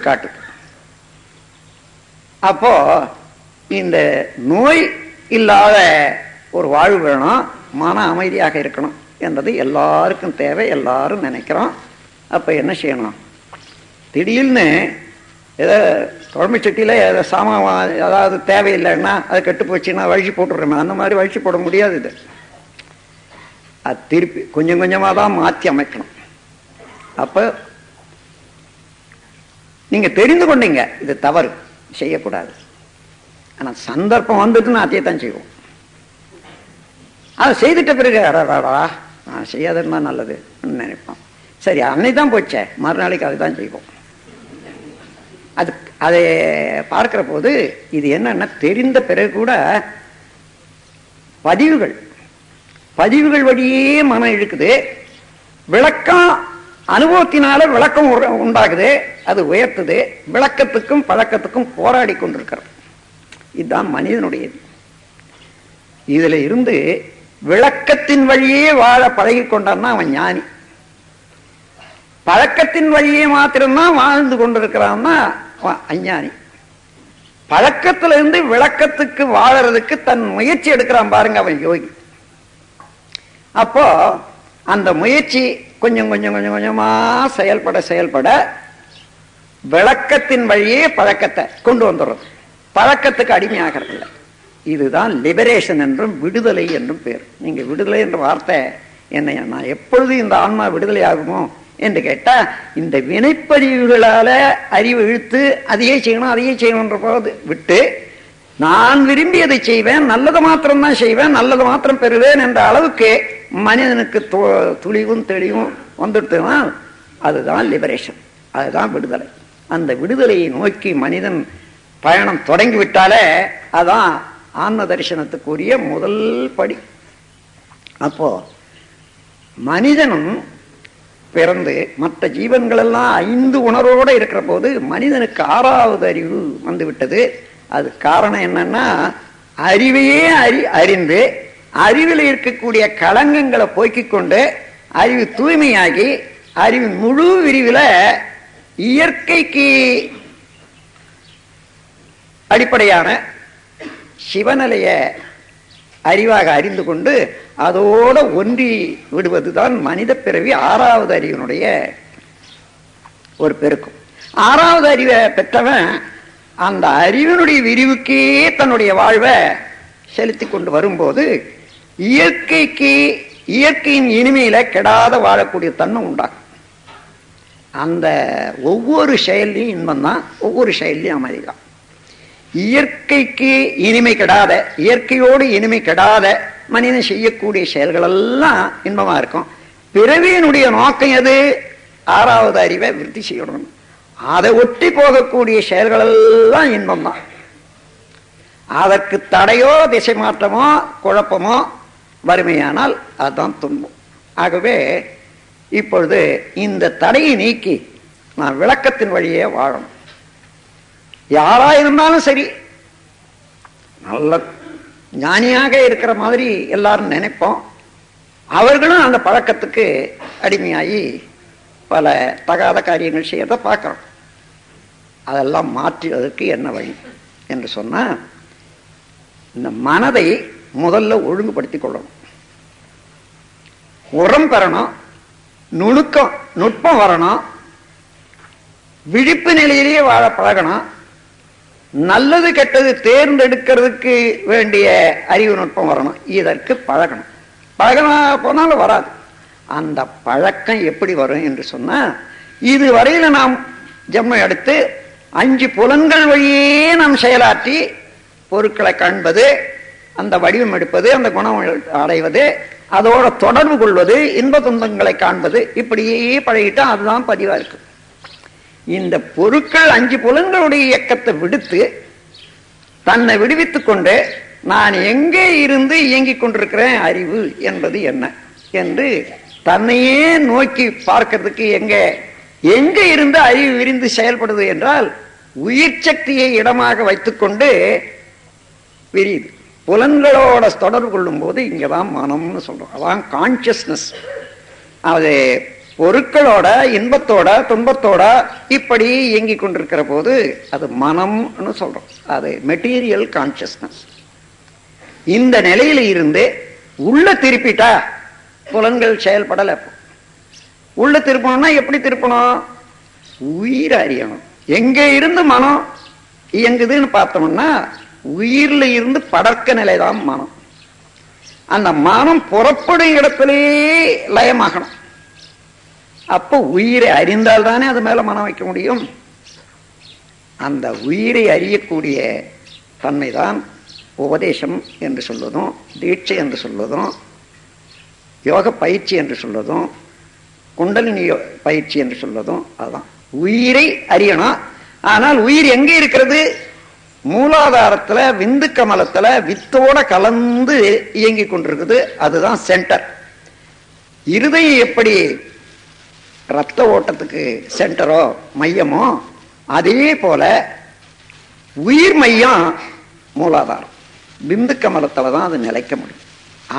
காட்டு. அப்போ இந்த நோய் இல்லாத ஒரு வாழ்வு வேணும், மன அமைதியாக இருக்கணும் என்றது எல்லாருக்கும் தேவை, எல்லாரும் நினைக்கிறோம். அப்ப என்ன செய்யணும்? திடீர்னு ஏதோ குழம்பு சட்டியில ஏதோ சாமான் ஏதாவது தேவையில்லைன்னா அது கெட்டு போச்சுன்னா வழிச்சு போட்டுடுறோமே, அந்த மாதிரி வழிச்சு போட முடியாது. இது அது திருப்பி கொஞ்சம் கொஞ்சமாக தான் மாற்றி அமைக்கணும். அப்ப நீங்க தெரிந்து கொண்டீங்க இது தவறு, செய்யக்கூடாது. ஆனா சந்தர்ப்பம் வந்துட்டுன்னு அதையே தான் செய்வோம். அதை செய்துட்ட பிறகு அடாடா செய்யாதுன்னா நல்லது நினைப்போம். சரி அன்னை தான் போச்சே, மறுநாளைக்கு அதுதான் செய்வோம். அது அதை பார்க்கிற போது இது என்னன்னா, தெரிந்த பிறகு கூட பதிவுகள் வழியே மனம் இழுக்குது. விளக்கம் அனுபவத்தினால விளக்கம் உண்டாகுது, அது உயர்த்துது. விளக்கத்துக்கும் பழக்கத்துக்கும் போராடி கொண்டிருக்கிறது. இதுதான் மனிதனுடையது. இதுல இருந்து விளக்கத்தின் வழியே வாழ பழகி கொண்டான்னா அவன் ஞானி. பழக்கத்தின் வழியே மாத்திரம்தான் வாழ்ந்து கொண்டிருக்கிறான்னா அவன் அஞ்ஞானி. பழக்கத்துல இருந்து விளக்கத்துக்கு வாழறதுக்கு தன் முயற்சி எடுக்கிறான் பாருங்க, அவன் யோகி. அப்போ அந்த முயற்சி கொஞ்சம் கொஞ்சம் கொஞ்சம் கொஞ்சமா செயல்பட விளக்கத்தின் வழியே பழக்கத்தை கொண்டு வந்துடுறது. பழக்கத்துக்கு அடிமையாகிறது இல்லை. இதுதான் லிபரேஷன் என்றும் விடுதலை என்றும் பேர். நீங்க விடுதலை என்ற வார்த்தை என்ன, நான் எப்பொழுது இந்த ஆன்மா விடுதலை ஆகுமோ என்று கேட்டா, இந்த வினைப்பதிவுகளால அறிவு இழுத்து அதையே செய்யணும்ன்ற போது விட்டு, நான் விரும்பியதை செய்வேன், நல்லது மாத்திரம் தான் செய்வேன், நல்லது மாத்திரம் பெறுவேன் என்ற அளவுக்கு மனிதனுக்கு துளிவும் தெளிவும் வந்துட்டுனா அதுதான் லிபரேஷன், அதுதான் விடுதலை. அந்த விடுதலையை நோக்கி மனிதன் பயணம் தொடங்கிவிட்டாலே அதான் ஆன்ம தரிசனத்துக்குரிய முதல் படி. அப்போ மனிதனும் பிறந்து மற்ற ஜீவன்கள் எல்லாம் 5 உணர்வோடு இருக்கிற போது மனிதனுக்கு 6வது அறிவு வந்து விட்டது. அது காரணம் என்னன்னா, அறிவையே அறிந்து அறிவில் இருக்கக்கூடிய களங்கங்களை போக்கிக் கொண்டு அறிவு தூய்மையாகி அறிவின் முழு விரிவில் இயற்கைக்கு அடிப்படையான சிவநிலைய அறிவாக அறிந்து கொண்டு அதோட ஒன்றி விடுவதுதான் மனித பிறவி 6வது அறிவினுடைய ஒரு பெருக்கம். 6வது அறிவை பெற்றவன் அந்த அறிவினுடைய விரிவுக்கே தன்னுடைய வாழ்வை செலுத்தி கொண்டு வரும்போது இயற்கையின் இனிமையில கெடாத வாழக்கூடிய தன்மை உண்டாகும். அந்த ஒவ்வொரு செயலையும் இன்பம் தான், ஒவ்வொரு செயலையும் அமைதி தான். இயற்கைக்கு இனிமை கெடாத, இயற்கையோடு இனிமை கெடாத மனிதன் செய்யக்கூடிய செயல்கள் எல்லாம் இன்பமா இருக்கும். பிறவியினுடைய நோக்கம் எது? 6வது அறிவை விருத்தி செய்யணும். அதை ஒட்டி போகக்கூடிய செயல்கள் எல்லாம் இன்பம் தான். அதற்கு தடையோ திசை மாற்றமோ குழப்பமோ வறுமையானால் அதுதான் துன்பம். ஆகவே இப்பொழுது இந்த தடையை நீக்கி நான் விளக்கத்தின் வழியே வாழணும். யாரா இருந்தாலும் சரி, நல்ல ஞானியாக இருக்கிற மாதிரி எல்லாரும் நினைப்போம். அவர்களும் அந்த பழக்கத்துக்கு அடிமையாகி பல தகாத காரியங்கள் செய்யறத பார்க்கிறோம். அதெல்லாம் மாற்றுவதற்கு என்ன வழி என்று சொன்னா, இந்த மனதை முதல்ல ஒழுங்குபடுத்திக் கொள்ளணும். உரம் பெறணும், நுட்பம் வரணும், விழிப்பு நிலையிலேயே வாழ பழகணும். நல்லது கெட்டது தேர்ந்தெடுக்கிறதுக்கு வேண்டிய அறிவு நுட்பம் வரணும். இதற்கு பழகணும். போனாலும் வராது. அந்த பழக்கம் எப்படி வரும் என்று சொன்னா, இது வரையில நாம் ஜென்மம் எடுத்து 5 புலன்கள் வழியே நாம் செயலாற்றி பொருட்களை காண்பது, அந்த வடிவம் எடுப்பது, அந்த குணம் அடைவது, அதோட தொடர்பு கொள்வது, இன்ப துன்பங்களை காண்பது, இப்படியே பழகிட்டா அதுதான் பதிவா இருக்கு. இந்த பொருட்கள் 5 புலன்களுடைய இயக்கத்தை விடுத்து தன்னை விடுவித்துக் கொண்டு நான் எங்கே இருந்து இயங்கிக் கொண்டிருக்கிறேன், அறிவு என்பது என்ன என்று தன்னையே நோக்கி பார்க்கிறதுக்கு எங்க இருந்து அறிவு விரிந்து செயல்படுது என்றால், உயிர் சக்தியை இடமாக வைத்துக்கொண்டு விரியுது. புலன்களோட தொடர்பு கொள்ளும் போது இங்கதான் மனம்னு சொல்றோம். அதான் கான்சியஸ்னஸ். அது பொருட்களோட இன்பத்தோட துன்பத்தோட இப்படி இயங்கிக் கொண்டிருக்கிற போது அது மனம்னு சொல்றோம். அது மெட்டீரியல் கான்சியஸ்னஸ். இந்த நிலையில இருந்து உள்ள திருப்பிட்டா புலன்கள் செயல்படல. உள்ள திருப்பணும்னா எப்படி திருப்பணும்? உயிர் அறியணும். எங்க இருந்து மனம் இயங்குதுன்னு பார்த்தோம்னா உயிர்ல இருந்து படர்க்க நிலைதான் மனம். அந்த மனம் புறப்படும் இடத்திலேயே லயமாகணும். அப்போ உயிரை அறிந்தால் தானே அது மேல மனம் வைக்க முடியும். அந்த உயிரை அறியக்கூடிய தன்மைதான் உபதேசம் என்று சொல்வதும், தீட்சை என்று சொல்வதும், யோக பயிற்சி என்று சொல்வதும், குண்டலினி பயிற்சி என்று சொல்வதும் அதுதான். உயிரை அறியணும். ஆனால் உயிர் எங்கே இருக்கிறது? மூலாதாரத்துல விந்து கமலத்துல வித்தோட கலந்து இயங்கிக் கொண்டிருக்குது. அதுதான் சென்டர். இருதயம் எப்படி ரத்த ஓட்டத்துக்கு சென்டரோ மையமோ, அதே போல உயிர் மையம் மூலாதாரம் விந்து கமலத்துல தான் அது நிலைக்க முடியும்.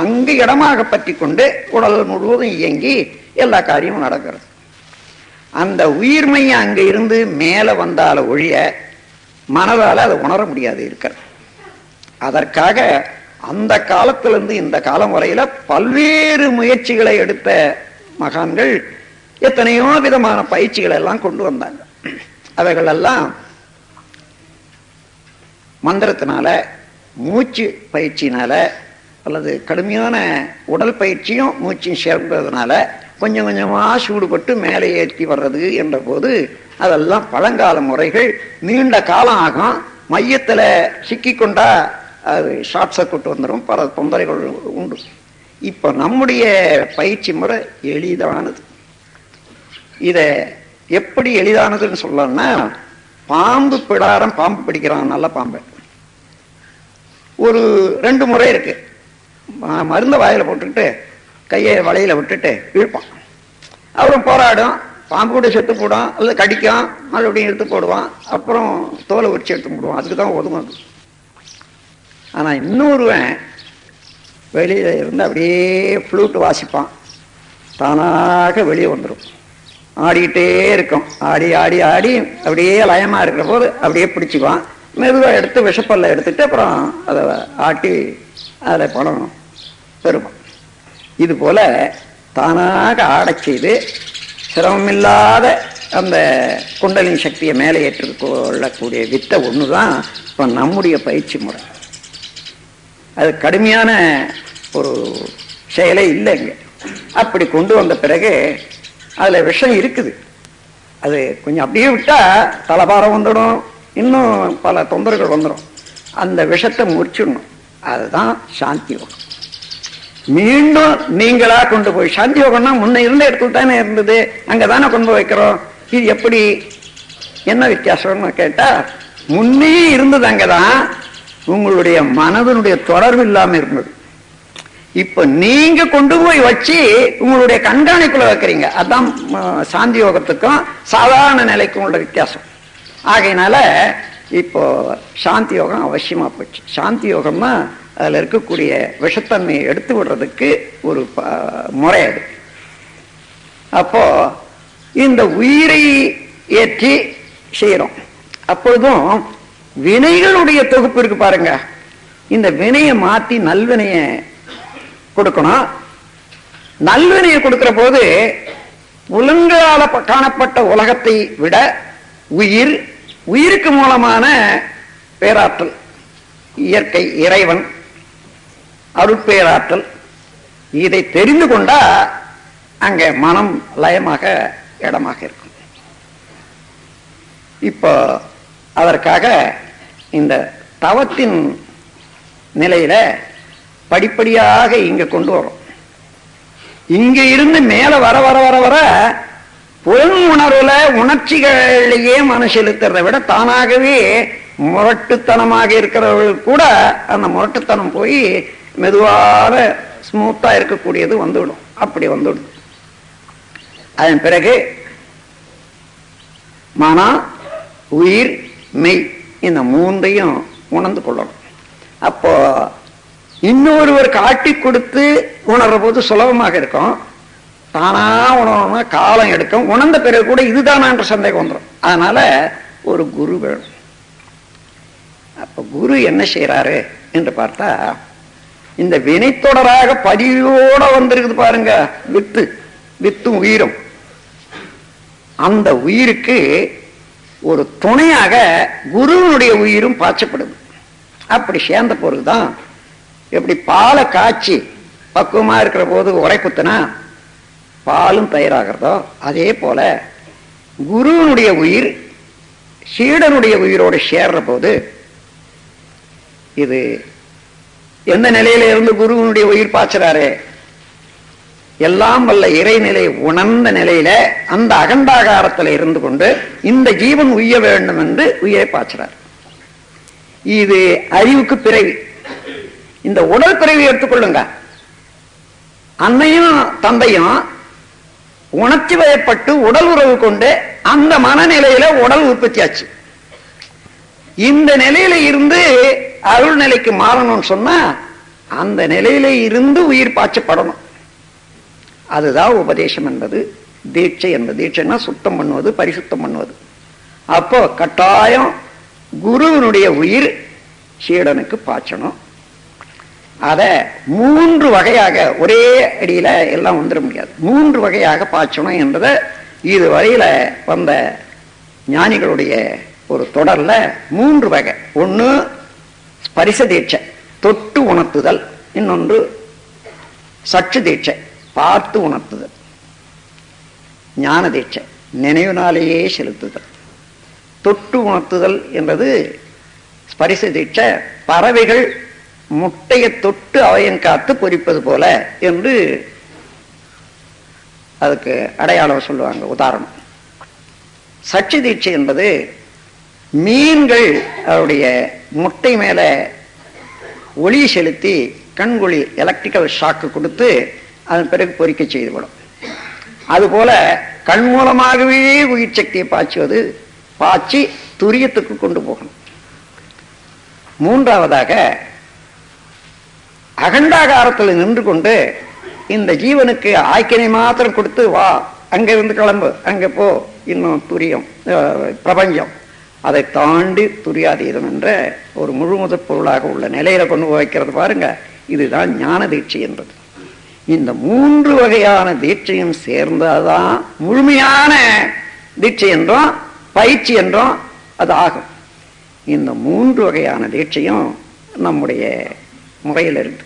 அங்கு இடமாக பற்றி கொண்டு உடல் முழுவதும் இயங்கி எல்லா காரியமும் நடக்கிறது. அந்த உயிர் மையம் அங்க இருந்து மேல வந்தால ஒழிய மனதால அதை உணர முடியாது இருக்கிறது. அதற்காக அந்த காலத்திலிருந்து இந்த காலம் வரையில பல்வேறு முயற்சிகளை எடுத்த மகான்கள் எத்தனையோ விதமான பயிற்சிகளை எல்லாம் கொண்டு வந்தாங்க. அவைகள் எல்லாம் மந்திரத்தினால, மூச்சு பயிற்சினால, அல்லது கடுமையான உடல் பயிற்சியும் மூச்சும் சேர்ந்ததுனால கொஞ்சம் கொஞ்சமா சூடுபட்டு மேலே ஏற்றி வர்றது என்ற போது அதெல்லாம் பழங்கால முறைகள். நீண்ட காலம் ஆகும். மையத்துல சிக்கிக்கொண்டா அது ஷார்ட் சர்க்யூட் வந்துடும், பல தொந்தரைகள் உண்டு. இப்ப நம்முடைய பயிற்சி முறை எளிதானது. இத எப்படி எளிதானதுன்னு சொல்லணும்னா, பாம்பு பிடாரம் பாம்பு பிடிக்கிறான், நல்ல பாம்பு. ஒரு 2 முறை இருக்கு. மருந்த வாயில போட்டுக்கிட்டு கையை வலையில விட்டுட்டு இழுப்பான். அப்புறம் போராடும், பாம்பு கூட செத்து போடும், அல்லது கடிக்கும், மறுபடியும் எடுத்து போடுவான், அப்புறம் தோலை உரிச்சு எடுத்து போடுவான். அதுக்கு தான் ஒதுங்கும். ஆனா இன்னொருவன் வெளியில இருந்து அப்படியே ஃப்ளூட் வாசிப்பான், தானாக வெளியே வந்துடும், ஆடிக்கிட்டே இருக்கும். ஆடி ஆடி ஆடி அப்படியே லயமா இருக்கிற போது அப்படியே பிடிச்சிக்குவான். மெதுவாக எடுத்து விஷப்பல்ல எடுத்துட்டு அப்புறம் அதை ஆட்டி அதில் பணம் பெறுவான். இது போல தானாக ஆடச் செய்து சிரமமில்லாத அந்த குண்டலின் சக்தியை மேலே ஏற்றுக்கொள்ளக்கூடிய வித்தை ஒன்று தான் இப்போ நம்முடைய பயிற்சி முறை. அது கடுமையான ஒரு செயலே இல்லைங்க. அப்படி கொண்டு வந்த பிறகு அதில் விஷம் இருக்குது. அது கொஞ்சம் அப்படியே விட்டா தலபாரம் வந்துடும், இன்னும் பல தொந்தரவுகள் வந்துடும். அந்த விஷத்தை முறிச்சிடணும். அதுதான் சாந்தி யோகம். மீண்டும் நீங்களா கொண்டு போய், சாந்தி யோகம்னா முன்ன இருந்த இடத்துல தானே இருந்தது, அங்கதானே கொண்டு போய் வைக்கிறோம். இது எப்படி, என்ன வித்தியாசம்னு கேட்டா, முன்னே இருந்தது அங்கதான், உங்களுடைய மனதனுடைய தொடர்பு இல்லாம இருந்தது. இப்ப நீங்க கொண்டு போய் வச்சு உங்களுடைய கண்காணிப்புல வைக்கிறீங்க. அதான் சாந்தி யோகத்துக்கும் சாதாரண நிலைக்கும் உள்ள வித்தியாசம். ஆகையினால இப்போ சாந்தி யோகம் அவசியமா போச்சு. சாந்தி யோகம்னா அதுல இருக்கக்கூடிய விஷத்தன்மையை எடுத்து விடுறதுக்கு ஒரு முறை அது. அப்போ இந்த உயிரை ஏற்றி செய்யறோம். அப்பொழுதும் வினைகளுடைய தொகுப்பு இருக்கு பாருங்க. இந்த வினையை மாத்தி நல்வினைய கொடுக்கணும். நல்வினையை கொடுக்கிற போது புலன்களால காணப்பட்ட உலகத்தை விட உயிருக்கு மூலமான பேராற்றல், இயற்கை, இறைவன், அருட்பேராற்றல், இதை தெரிந்து கொண்டா அங்க மனம் லயமாக இடமாக இருக்கும். இப்போ அதற்காக இந்த தவத்தின் நிலையில படிப்படியாக இங்க கொண்டு வரும். இங்க இருந்து மேல வர வர வர வர புலன் உணர்வுல உணர்ச்சிகளையே மன செலுத்துறதை விட தானாகவே முரட்டுத்தனமாக இருக்கிறவர்கள் கூட அந்த முரட்டுத்தனம் போய் மெதுவாக ஸ்மூத்தா இருக்கக்கூடியது வந்துவிடும். அப்படி வந்துவிடும். அதன் பிறகு மனம், உயிர், மெய் இந்த மூன்றையும் உணர்ந்து கொள்ளணும். அப்போ இன்னொருவர் காட்டி கொடுத்து உணர்ற போது சுலபமாக இருக்கும். தானா உணரணும்னா காலம் எடுக்கும். உணர்ந்த பிறகு கூட இதுதானான்ற சந்தேகம் வந்துடும். அதனால ஒரு குரு வேணும். அப்ப குரு என்ன செய்யறாரு என்று பார்த்தா, இந்த வினைத்தொடராக பதிவோட வந்திருக்குது பாருங்க, வித்தும் உயிரும். அந்த உயிருக்கு ஒரு துணையாக குருவனுடைய உயிரும் பாய்ச்சப்படுது. அப்படி சேர்ந்த பொருள்தான் எப்படி பாலை காய்ச்சி பக்குவமா இருக்கிற போது உரைக்குத்துனா பாலும் தயாராகிறதோ, அதே போல குருவனுடைய உயிர் சீடனுடைய உயிரோடு சேர்ற போது, இது எந்த நிலையில இருந்து குருவனுடைய உயிர் பாய்ச்சுறாரு? எல்லாம் வல்ல இறைநிலை உணர்ந்த நிலையில அந்த அகண்டாகாரத்தில் இருந்து கொண்டு இந்த ஜீவன் உய்ய வேண்டும் என்று உயிரை பாய்ச்சுறார். இது அறிவுக்கு பிறவி. இந்த உடல் பிறவி எடுத்துக்கொள்ளுங்க. அன்னையும் தந்தையும் உணர்ச்சி வயப்பட்டு உடல் உறவு கொண்டு அந்த மனநிலையில உடல் உற்பத்தி ஆச்சு. இந்த நிலையில இருந்து அருள் நிலைக்கு மாறணும்னு சொன்னா அந்த நிலையில இருந்து உயிர் பாய்ச்சப்படணும். அதுதான் உபதேசம் என்பது, தீட்சை என்பது. தீட்சைன்னா சுத்தம் பண்ணுவது, பரிசுத்தம் பண்ணுவது. அப்போ கட்டாயம் குருவனுடைய உயிர் சீடனுக்கு பாய்ச்சணும். அத 3 வகையாக, ஒரே அடியில எல்லாம் வந்துட முடியாது, 3 வகையாக பாய்ச்சணும் என்பதை இதுவரையில வந்த ஞானிகளுடைய ஒரு தொடர்ல 3 வகை. ஒன்று ஸ்பரிச தீட்சை, தொட்டு உணர்த்துதல். இன்னொன்று சற்று தீட்சை, பார்த்து உணர்த்துதல். ஞான தீட்சை, நினைவுனாலேயே செலுத்துதல். தொட்டு உணர்த்துதல் என்பது ஸ்பரிச தீட்சை. பறவைகள் முட்டையை தொட்டு அவையன் காத்து பொறிப்பது போல என்று அதுக்கு அடையாளம் சொல்லுவாங்க, உதாரணம். சட்சி தீட்சை என்பது மீன்கள் அவருடைய முட்டை மேல ஒளி செலுத்தி கண்கொளி எலக்ட்ரிக்கல் ஷாக்கு கொடுத்து அதன் பிறகு பொறிக்க செய்துவிடும். அதுபோல கண் மூலமாகவே உயிர் சக்தியை பாய்ச்சி துரியத்துக்கு கொண்டு போகணும். 3ஆவதாக அகண்டாகாரத்தில் நின்று கொண்டு இந்த ஜீவனுக்கு ஆய்க்கினை மாத்திரம் கொடுத்து, வா அங்க இருந்து கிளம்பு, அங்க போ, இன்னும் துரியம் பிரபஞ்சம், அதை தாண்டி துரியாதீதம் என்ற ஒரு முழுமுதற் பொருளாக உள்ள நிலையில கொண்டு வைக்கிறது பாருங்க. இதுதான் ஞான தீட்சை என்பது. இந்த 3 வகையான தீட்சையும் சேர்ந்தாதான் முழுமையான தீட்சை என்றும் பயிற்சி என்றும் அது ஆகும். இந்த 3 வகையான தீட்சையும் நம்முடைய முறையில் இருக்கு.